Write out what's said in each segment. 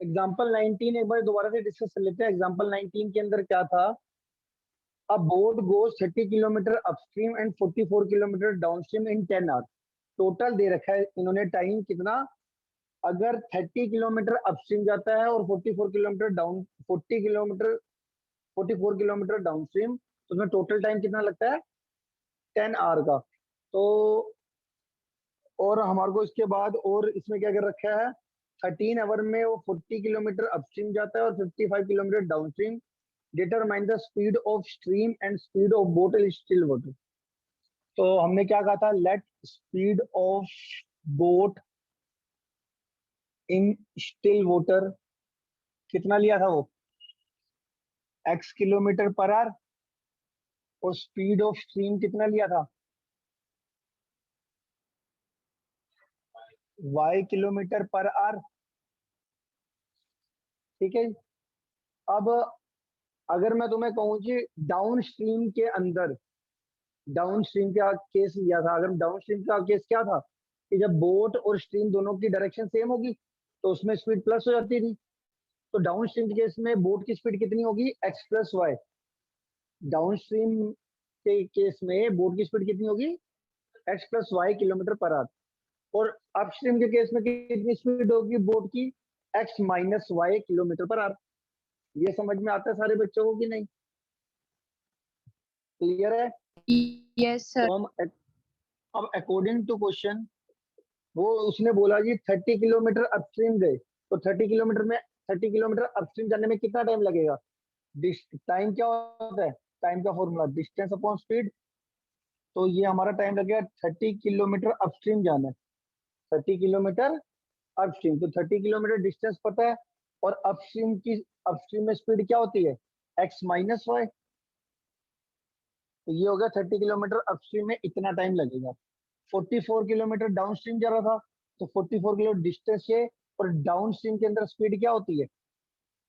Example 19 एक बार दोबारा से डिस्कस कर लेते हैं। एग्जाम्पल 19 के अंदर क्या था? A boat goes 30 kilometre upstream and 44 kilometre downstream in 10 hours. Total दे रखा है इन्होंने टाइम कितना। अगर 30 किलोमीटर अपस्ट्रीम जाता है और 44 kilometre down 40 kilometre 44 kilometre downstream, तो उसमें टोटल टाइम कितना लगता है? 10 आवर का। तो और हमारे को इसके बाद और इसमें क्या कर रखा है? 13 आवर में वो 40 किलोमीटर अपस्ट्रीम जाता है और 55 kilometre downstream. Determine the speed of stream and speed of boat in still water. तो हमने क्या कहा था? Let speed of boat in still water कितना लिया था वो? x kilometre per hour. और स्पीड ऑफ स्ट्रीम कितना लिया था? y kilometre per our. ठीक है। अब अगर मैं तुम्हें कहूँ जी डाउन स्ट्रीम के अंदर, डाउन स्ट्रीम का केस लिया था। अगर डाउन स्ट्रीम का केस क्या था कि जब बोट और स्ट्रीम दोनों की डायरेक्शन सेम होगी तो उसमें स्पीड प्लस हो जाती थी। तो डाउन स्ट्रीम के केस में बोट की स्पीड कितनी होगी? X plus y. Downstream के केस में बोट की स्पीड कितनी होगी? X plus y kilometer per hour. और अपस्ट्रीम के केस में कितनी स्पीड होगी बोट की? X minus y kilometer per hour. ये समझ में आता है सारे बच्चों को कि नहीं? क्लियर है? Yes sir. तो हम अब अकॉर्डिंग टू क्वेश्चन, वो उसने बोला जी 30 किलोमीटर अपस्ट्रीम गए, तो 30 किलोमीटर अपस्ट्रीम जाने में कितना टाइम लगेगा? टाइम क्या होता है? टाइम का फॉर्मूला डिस्टेंस अपॉन स्पीड। तो ये हमारा टाइम लगेगा 30 किलोमीटर अपस्ट्रीम जाना है। 30 किलोमीटर अपस्ट्रीम, तो 30 किलोमीटर डिस्टेंस पता है। और अपस्ट्रीम में स्पीड क्या होती है? X minus y. तो ये हो गया 30 किलोमीटर अपस्ट्रीम में इतना टाइम लगेगा। 44 किलोमीटर डाउनस्ट्रीम जा रहा था, तो 44 किलो डिस्टेंस है। और डाउनस्ट्रीम के अंदर स्पीड क्या होती है?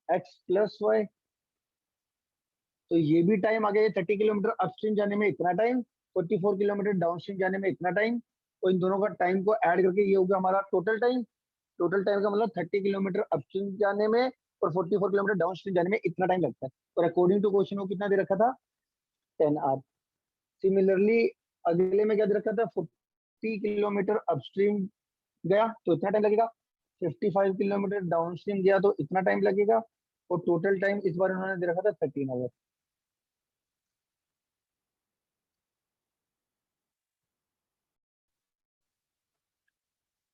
X plus y. तो ये भी टाइम आ गया। 30 किलोमीटर अपस्ट्रीम जाने में इतना टाइम, 44 किलोमीटर डाउनस्ट्रीम जाने में इतना टाइम। और इन दोनों का टाइम को ऐड करके ये होगा हमारा टोटल टाइम। टोटल टाइम का मतलब 30 किलोमीटर अपस्ट्रीम जाने में और 44 किलोमीटर डाउनस्ट्रीम जाने में इतना टाइम लगता है। और अकॉर्डिंग टू क्वेश्चन को कितना दे रखा था? 10 आवर। सिमिलरली अगले में क्या दे रखा था? 40 किलोमीटर अपस्ट्रीम गया तो इतना टाइम लगेगा। 55 किलोमीटर डाउनस्ट्रीम गया तो इतना टाइम लगेगा। और टोटल टाइम इस बार उन्होंने दे रखा था 13 आवर।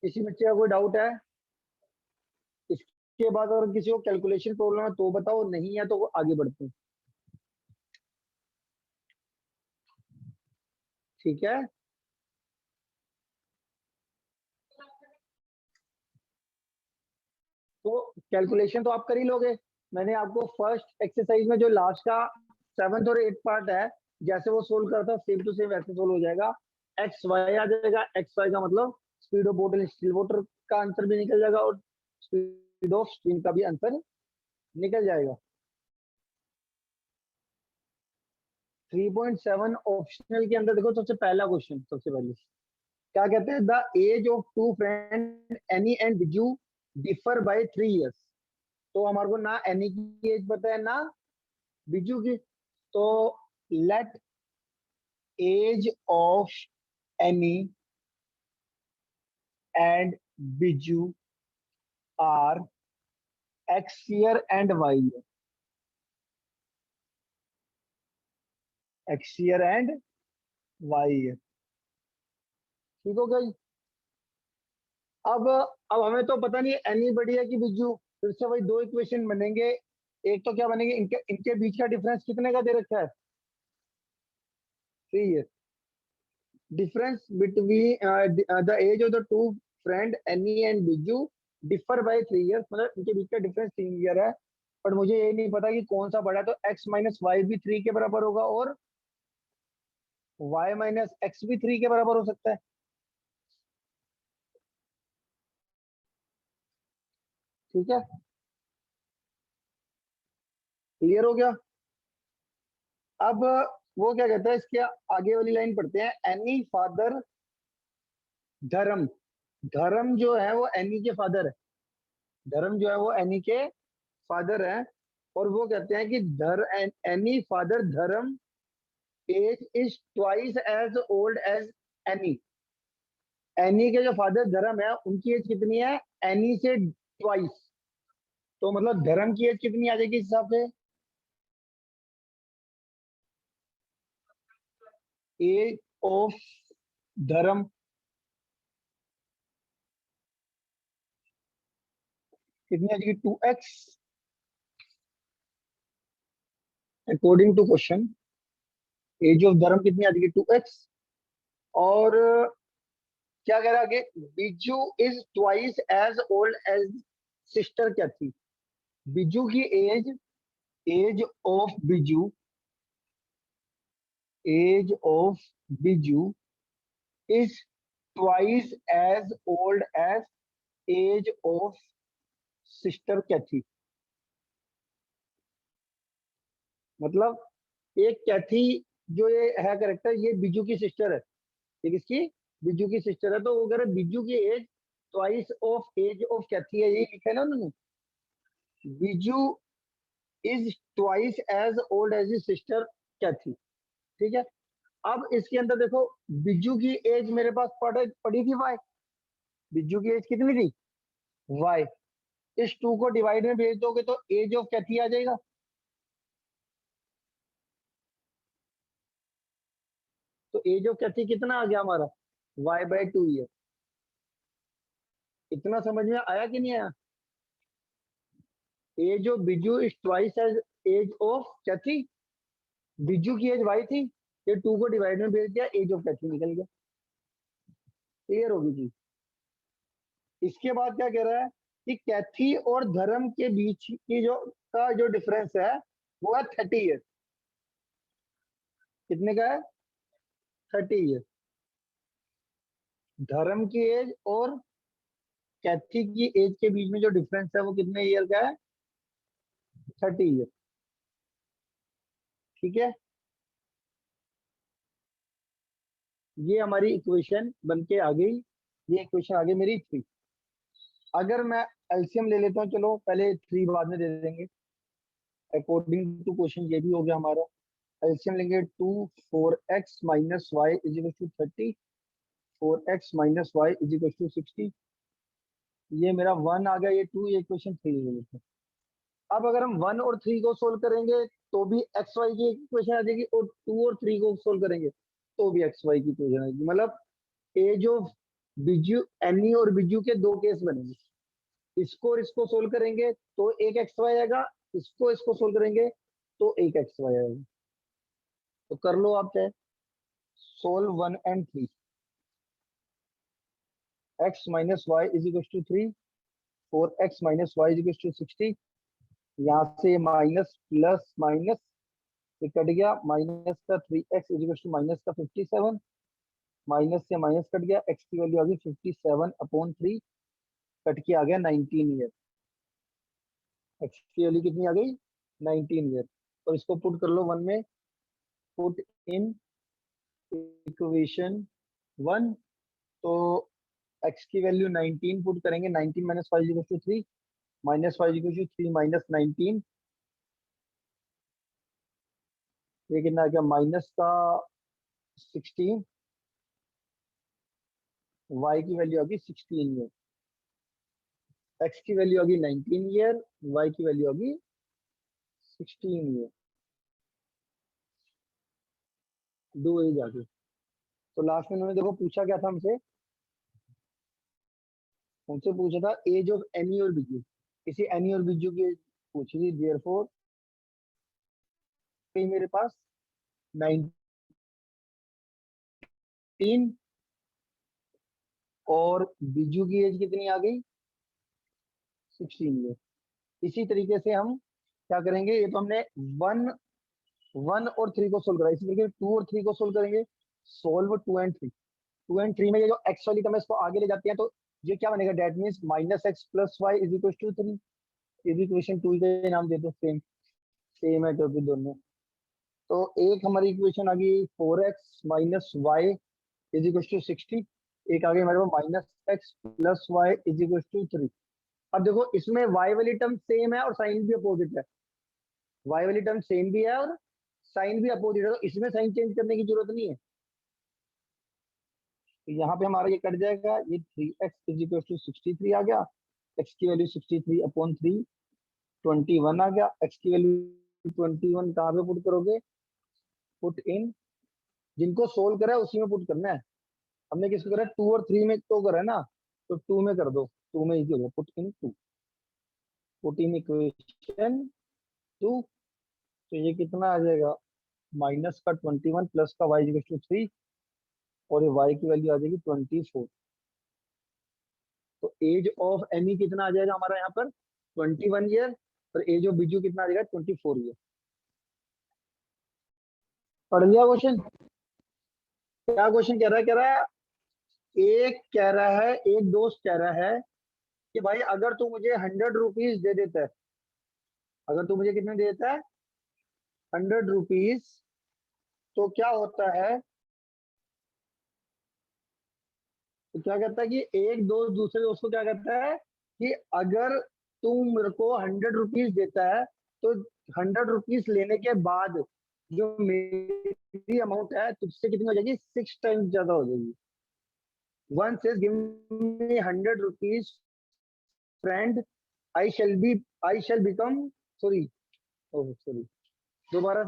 किसी बच्चे का कोई डाउट है? इसके बाद अगर किसी को कैलकुलेशन प्रॉब्लम है तो बताओ, नहीं है तो आगे बढ़ते हैं। ठीक है। तो कैलकुलेशन तो आप कर ही लोगे। मैंने आपको फर्स्ट एक्सरसाइज में जो लास्ट का 7th और 8th पार्ट है, जैसे वो सोल्व करता है सेम टू सेम वैसे सोल्व हो जाएगा। एक्स वाई आ जाएगा। एक्स वाई का मतलब speed of boat in still water का आंसर भी निकल जाएगा और स्पीड ऑफ स्ट्रीम का भी आंसर निकल जाएगा। 3.7 ऑप्शनल के अंदर देखो, सबसे पहला क्वेश्चन सबसे पहले क्या कहते हैं? The age of two friend Annie and Biju differ by 3 years। तो हमारे को ना एनी की एज पता है ना बिजू की। तो let age of Annie and Biju are x year and y year. X year and y year. ठीक हो गई? अब हमें तो पता नहीं एनी बड़ी है कि बिजू। फिर से वही दो इक्वेशन बनेंगे। एक तो क्या बनेंगे? इनके इनके बीच का डिफरेंस कितने का दे रखा है? 3 years। difference between the age of the two friend Annie and Biju differ by 3 years। मतलब इनके बीच का डिफरेंस 3 ईयर है। पर मुझे ये नहीं पता कि कौन सा बड़ा है। तो x माइनस वाई भी 3 के बराबर होगा और y माइनस एक्स भी 3 के बराबर हो सकता है। ठीक है, क्लियर हो गया? अब वो क्या कहता है, इसके आगे वाली लाइन पढ़ते हैं। एनी फादर धर्म। धर्म जो है वो एनी के फादर है। धर्म जो है वो एनी के फादर है, और वो कहते हैं कि Annie father Dharam age is twice as old as Annie. Annie के जो फादर धर्म है उनकी एज कितनी है, एनी से ट्वाइस। तो मतलब धर्म की एज कितनी आ जाएगी इस हिसाब से, एज ऑफ धर्म कितनी आ जाएगी, 2x। According to question age of Dharam कितनी आ जाएगी, 2x। और क्या कह रहा है आगे, Biju is twice as old as sister क्या थी। बिजू की age, age of Biju, age of Biju is twice as old as age of sister क्या थी। मतलब एक कैथी जो ये है करेक्टर, ये बिजू की सिस्टर है, ये किसकी, बिजू की सिस्टर है। तो वो कह रहे बिजू की age twice of age of Kathy है, ये लिखा है ना उन्होंने। Biju is twice as old as his sister Kathy. ठीक है। अब इसके अंदर देखो, बिजू की एज मेरे पास पड़ी थी वाई। बिजू की एज कितनी थी, वाई। इस 2 को डिवाइड में भेज दोगे तो एज ऑफ कैथी आ जाएगा। तो एज ऑफ कैथी कितना आ गया हमारा, y/2 ही है। इतना समझ में आया कि नहीं आया। Age of Biju is twice as age of Kathy. Biju की एज y थी, ये 2 को डिवाइड में भेज दिया, एज ऑफ कैथी निकल गया। क्लियर होगी जी। इसके बाद क्या कह रहा है कि कैथी और धर्म के बीच की जो डिफरेंस है वो है 30 ईयर। कितने का है, 30 ईयर। धर्म की एज और कैथी की एज के बीच में जो डिफरेंस है वो कितने ईयर का है, 30 ईयर। ठीक है। ये हमारी इक्वेशन बन के आ गई। ये इक्वेशन आ गई मेरी 3। अगर मैं एलसीएम ले लेता हूँ, चलो पहले 3 बाद में दे देंगे। अकॉर्डिंग टू क्वेश्चन ये भी हो गया हमारा। एलसीएम लेंगे 2 4x - y = 30, 4x - y = 60। ये मेरा 1 आ गया, ये 2, ये इक्वेशन 3 ले लेते हैं। अब अगर हम 1 और 3 को सोल्व करेंगे तो भी एक्स वाई की इक्वेशन आ जाएगी, और 2 और 3 को सोल्व करेंगे तो भी एक्स वाई की इक्वेशन आएगी। मतलब एज ऑफ बिजू, एनी और बिजू के 2 केस बनेंगे। इसको और इसको सोल्व करेंगे तो एक एक्स वाई आएगा, इसको सोल्व करेंगे तो एक एक्स वाई आएगा। तो कर लो आप चाहे, solve 1 and 3। x - y = 3, 4x - y = 60। यहाँ से माइनस प्लस माइनस, ये कट गया, माइनस का 3x = माइनस का 57, माइनस से माइनस कट गया, x की वैल्यू आ गई 57/3, कट के आ गया 19 ईयर। x की वैल्यू कितनी आ गई, 19 ईयर। और इसको पुट कर लो 1 में, पुट इन इक्वेशन 1। तो x की वैल्यू 19 पुट करेंगे, 19 - 5 = 3, -5 = 3 - 19, ये कितना आ गया, माइनस का 16, y की वैल्यू आ गई 16 ईयर। x की वैल्यू आ गई 19 ईयर, y की वैल्यू आ गई 16 ईयर। 2 एज आ गई। तो लास्ट में उन्होंने देखो पूछा क्या था हमसे, हमसे पूछा था एज ऑफ एनी और बिजू। किसी एनी और बिजू की एज पूछी थी, देयरफॉर मेरे पास 19 और बिजू की एज कितनी आ गई, 16 ईयर। इसी तरीके से हम क्या करेंगे, ये तो हमने वन 1 और 3 को सोल्व करा, इसी तरीके 2 और 3 को सोल्व करेंगे। Solve 2 and 3। 2 and 3 में ये जो एक्स वाली टर्म है इसको आगे ले जाते हैं, तो ये क्या बनेगा, डेट मीन्स -x + y = 3। ये भी इक्वेशन 2 का नाम दे दो, सेम सेम है क्योंकि दोनों। तो एक हमारी इक्वेशन आ गई 4x - y = 60। एक आ गई हमारे पास -x + y = 3। अब देखो इसमें y वाली टर्म सेम है और साइन भी अपोजिट है, y वाली टर्म सेम भी है और साइन भी अपोजिट है, तो इसमें साइन चेंज करने की जरूरत नहीं है। तो यहाँ पे हमारा ये कट जाएगा, ये 3x इज इक्वल टू 63 आ गया, x की वैल्यू 63 अपॉन 3 21 आ गया। x की वैल्यू 21 कहाँ पे पुट करोगे, पुट इन, जिनको सोल्व करा है उसी में पुट करना है। हमने किसको करा है, 2 और 3 में तो करा है ना, तो 2 में कर दो, 2 में इजी हो गया, put in 2, put in equation 2। तो ये कितना आ जाएगा, माइनस का 21 प्लस का y इक्वल टू 3 और ये y की वैल्यू आ जाएगी 24। तो एज ऑफ एमी कितना आ जाएगा हमारा यहाँ पर 21 ईयर, और एज ऑफ बिजू कितना आ जाएगा 24 ईयर। पढ़ लिया क्वेश्चन, क्या क्वेश्चन कह रहा है, कह रहा है एक कह रहा है, एक दोस्त कह रहा है कि भाई अगर तू मुझे 100 रुपीज दे देता है, अगर तू मुझे कितने दे देता है 100 रुपीज, तो क्या होता है, तो क्या कहता है कि एक दोस्त दूसरे दोस्त को क्या कहता है कि अगर तू मेरे को 100 रुपीज देता है, तो 100 रुपीज लेने के बाद जो मेरी अमाउंट है तुझसे कितनी हो जाएगी, 6 टाइम्स ज्यादा हो जाएगी। One says give me 100 rupees friend, I shall be, I shell become, sorry, oh sorry, दोबारा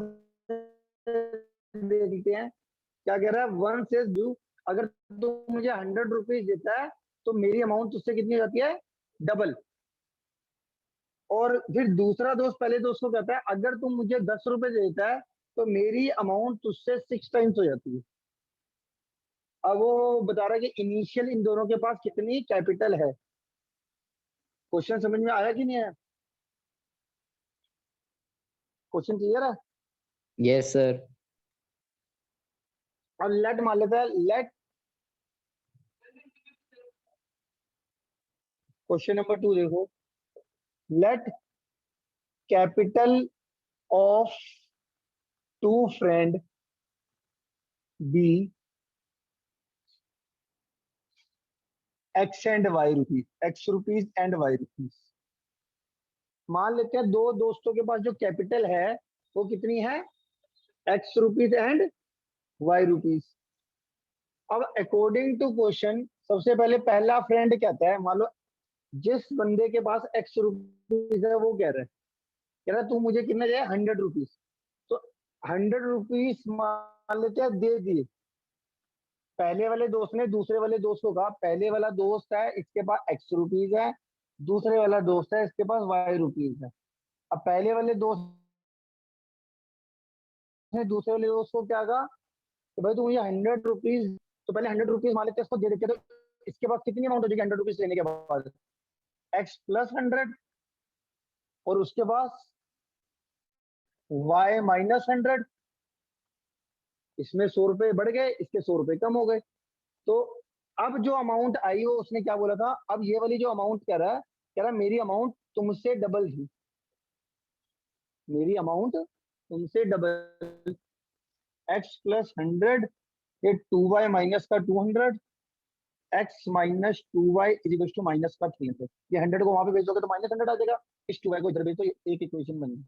देखते हैं क्या कह रहा है। वन सेज डू, अगर तू मुझे 100 रुपीज देता है तो मेरी अमाउंट उससे कितनी हो जाती है, डबल। और फिर दूसरा दोस्त पहले दोस्त को कहता है अगर तुम मुझे 10 रुपए देता है तो मेरी अमाउंट उससे 6 टाइम्स हो जाती है। अब वो बता रहा है कि इनिशियल इन दोनों के पास कितनी कैपिटल है। क्वेश्चन समझ में आया कि नहीं आया, क्वेश्चन क्लियर है। Yes sir. और लेट मान लेता है, लेट क्वेश्चन नंबर 2 देखो, let capital of two friend be x and y rupees, x rupees and y rupees. मान लेते हैं दो दोस्तों के पास जो कैपिटल है वो कितनी है, x rupees and y rupees. अब अकॉर्डिंग टू क्वेश्चन सबसे पहले पहला फ्रेंड कहता है, मान लो जिस बंदे के पास एक्स रुपीज है वो कह रहा है तू मुझे कितना जाए 100 रुपीज। तो 100 रुपीज मान लेते हैं दे दिए, पहले वाले दोस्त ने दूसरे वाले दोस्त को कहा, पहले वाला दोस्त है इसके पास एक्स रुपीज है, दूसरे वाला दोस्त है इसके पास वाई रुपीज है। अब पहले वाले दोस्त ने दूसरे वाले दोस्त को क्या कहा तो भाई तू मुझे 100 रुपीज, तो पहले 100 रुपीज मान लेते हैं इसको दे देते, तो इसके पास कितनी अमाउंट हो जाएगी 100 रुपीज लेने के बाद, एक्स प्लस 100, और उसके पास वाई माइनस 100। इसमें 100 रुपए बढ़ गए, इसके 100 रुपए कम हो गए। तो अब जो अमाउंट आई हो उसने क्या बोला था, अब ये वाली जो अमाउंट कह रहा है मेरी अमाउंट तुमसे डबल थी, मेरी अमाउंट तुमसे डबल, एक्स प्लस 100, ये 2y माइनस का 200, x minus 2y is equal to minus का 300। ये 100 को वहां पे भेज दोगे तो माइनस 100 आ जाएगा, इस 2y को इधर भेज दो, एक इक्वेशन बनी।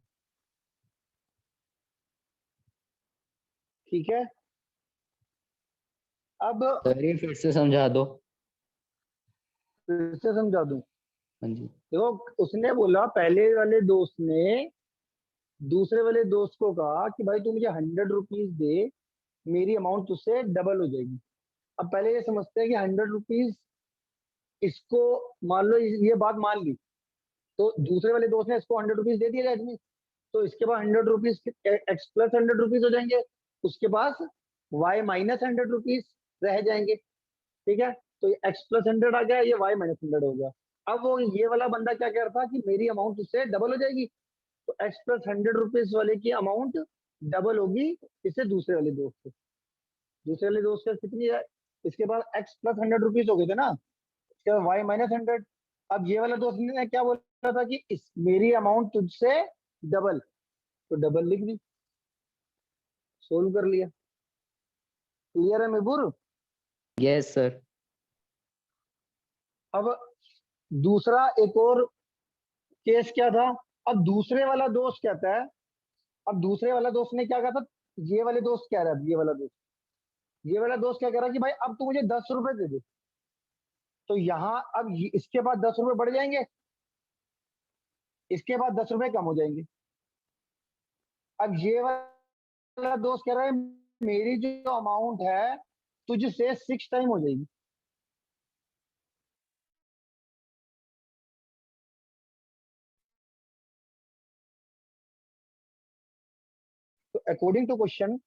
ठीक है, अब सर ये फिर से समझा दो। फिर से समझा दूं, हाँ जी। देखो उसने बोला पहले वाले दोस्त ने दूसरे वाले दोस्त को कहा कि भाई तू मुझे 100 रुपीज दे, मेरी अमाउंट तुझसे डबल हो जाएगी। अब पहले ये समझते हैं कि 100 रुपीज, इसको मान लो ये बात मान ली, तो दूसरे वाले दोस्त ने इसको 100 रुपीज दे दिया जाए, तो इसके पास 100 रुपीज, एक्स प्लस 100 रुपीज हो जाएंगे, उसके पास वाई माइनस 100 रुपीज रह जाएंगे। ठीक है, तो ये एक्स प्लस 100 आ गया, ये वाई माइनस 100 हो गया। अब वो ये वाला बंदा क्या कह रहा था कि मेरी अमाउंट उससे डबल हो जाएगी, तो एक्स प्लस 100 रुपीज वाले की अमाउंट डबल होगी इससे दूसरे वाले दोस्त से। दूसरे वाले दोस्त से कितनी है, इसके पास एक्स प्लस 100 रुपीज हो गए थे ना, इसके बाद वाई माइनस 100। अब ये वाला दोस्त ने क्या बोला था कि इस मेरी अमाउंट तुझसे डबल, तो डबल लिख दी, सोल्व कर लिया। क्लियर है मेबुर। Yes sir. अब दूसरा एक और केस क्या था, अब दूसरे वाला दोस्त कहता है, अब दूसरे वाला दोस्त ने क्या कहा था, ये वाले दोस्त कह रहा है, ये वाला दोस्त क्या कह रहा है कि भाई अब तू मुझे 10 रुपए दे दे। तो यहाँ अब इसके बाद 10 रुपए बढ़ जाएंगे, इसके बाद 10 रुपए कम हो जाएंगे। अब ये वाला दोस्त कह रहा है मेरी जो अमाउंट है तुझसे 6 टाइम हो जाएगी। तो अकॉर्डिंग टू क्वेश्चन